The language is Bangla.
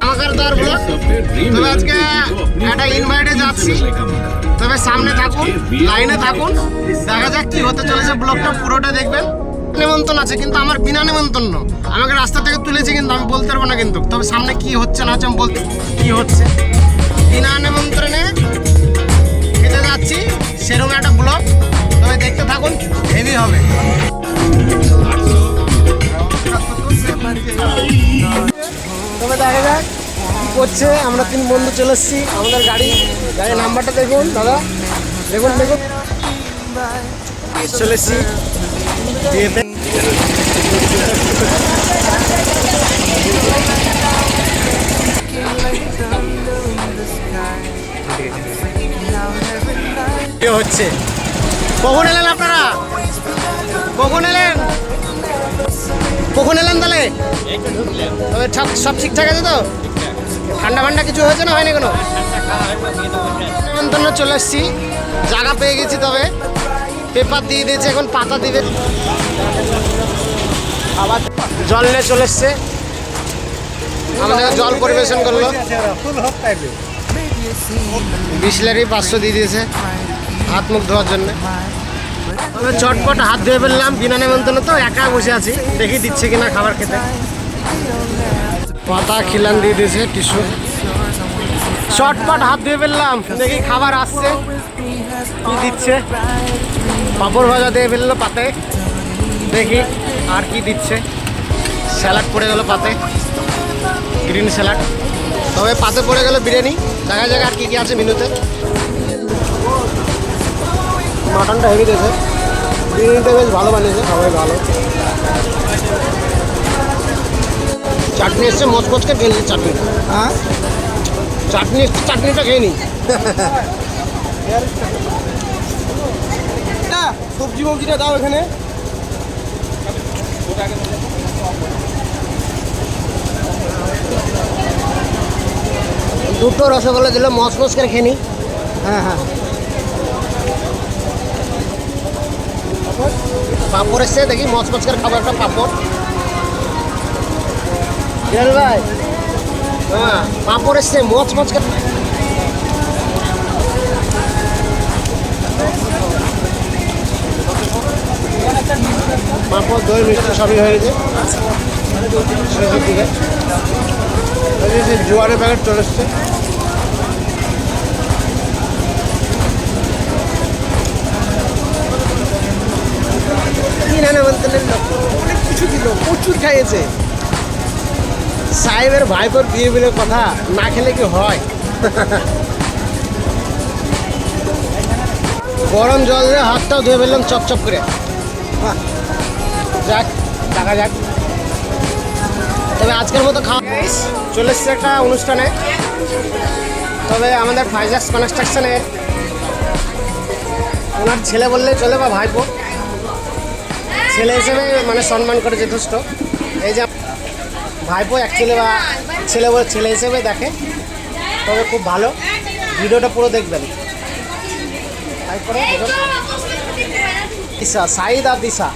আমাদের দর ব্লগ। তবে আজকে একটা ইনভাইটে যাচ্ছি, তবে সামনে থাকুন, লাইনে থাকুন, দেখা যাক কি হতে চলেছে। ব্লগটা পুরোটা দেখবেন। নিমন্ত্রণ আছে কিন্তু আমার বিনা নিমন্ত্রণ, আমাকে রাস্তা থেকে তুলেছে কিন্তু আমি বলতে পারবো না কিন্তু। তবে সামনে কি হচ্ছে না হচ্ছে আমি বলতে, কি হচ্ছে বিনা নিমন্ত্রণে খেতে যাচ্ছি, সেরকম একটা ব্লগ। তবে দেখতে থাকুন, হেভি হবে। তবে দেখা যাক কি করছে। আমরা 3 বন্ধু চলে এসেছি। আমাদের গাড়ির নাম্বারটা দেখুন দাদা, দেখুন চলে এসেছি বিয়েতে। হচ্ছে কখন এলেন আপনারা? কখন এলেন তাহলে? তবে সব ঠিকঠাক আছে তো? ঠান্ডা ফান্ডা কিছু হয়েছে না হয়নি কোনো? নিমন্ত্রণ চলে এসেছি, জায়গা পেয়ে গেছি। তবে পেপার দিয়ে দিয়েছে, এখন পাতা দিবে। আবার জল নিয়ে চলে এসছে, আমাদের জল পরিবেশন করলো। বিসলারি 500 দিয়ে দিয়েছে হাত মুখ ধোয়ার জন্য। তবে চটপট হাত ধুয়ে ফেললাম, বিনা নিমন্ত্রণে তো একা বসে আছি, দেখি দিচ্ছে কিনা খাবার খেতে। পাতা খিলান দিয়ে দিয়েছে, টিস্যু। চটপট হাত ধুয়ে ফেললাম, দেখি খাবার আসছে কি দিচ্ছে। পাঁপড় ভাজা দিয়ে ফেললো পাতে, দেখি আর কি দিচ্ছে। স্যালাড পড়ে গেল পাতে, গ্রিন স্যালাড। তবে পাতে পড়ে গেল বিরিয়ানি। দেখা যাক আর কি কি আছে মেনুতে। মাটনটা হেভি দিয়েছে, বিরিয়ানিটা বেশ ভালো বানিয়েছে, সবাই ভালো। চাটনি এসছে, মচমচকে খেয়ে নিচ্ছি চাটনিটা। হ্যাঁ, চাটনি এসছে, চাটনিটা খেয়ে নিই। সবজি মবজিটা দাও এখানে। দুটো রসগোল্লা দিল, মচমচ করে খেয়ে নিই। হ্যাঁ হ্যাঁ, পাঁপড় এসছে, দেখি মচমচ করে খাবো একটা পাঁপড়। ভাই হ্যাঁ, পাঁপড় এসছে মচমচ করে। পাঁপড়, দই, মিষ্টি সবই হয়ে গেছে। শেষের দিকে জোয়ারের প্যাকেট চলে এসছে। অনেক কিছু দিল, প্রচুর খাইয়েছে। সাহেবের ভাইপোর বিয়ে বলে কথা, না খেলে কি হয়? গরম জল দিয়ে হাতটাও ধুয়ে ফেললাম চপচপ করে। যাক, দেখা যাক। তবে আজকের মতো খাওয়া চলে এসছে একটা অনুষ্ঠানে। তবে আমাদের ফাইজাক্স কনস্ট্রাকশনের ওনার ছেলে বললে চলে, বা ভাইপো, ছেলে হিসেবে মানে সম্মান করে যথেষ্ট। এই যে ভাইপো অ্যাকচুয়ালি বা ছেলে হিসেবে দেখে। তবে খুব ভালো, ভিডিওটা পুরো দেখবেন। দিশা, সাইদ আর দিশা।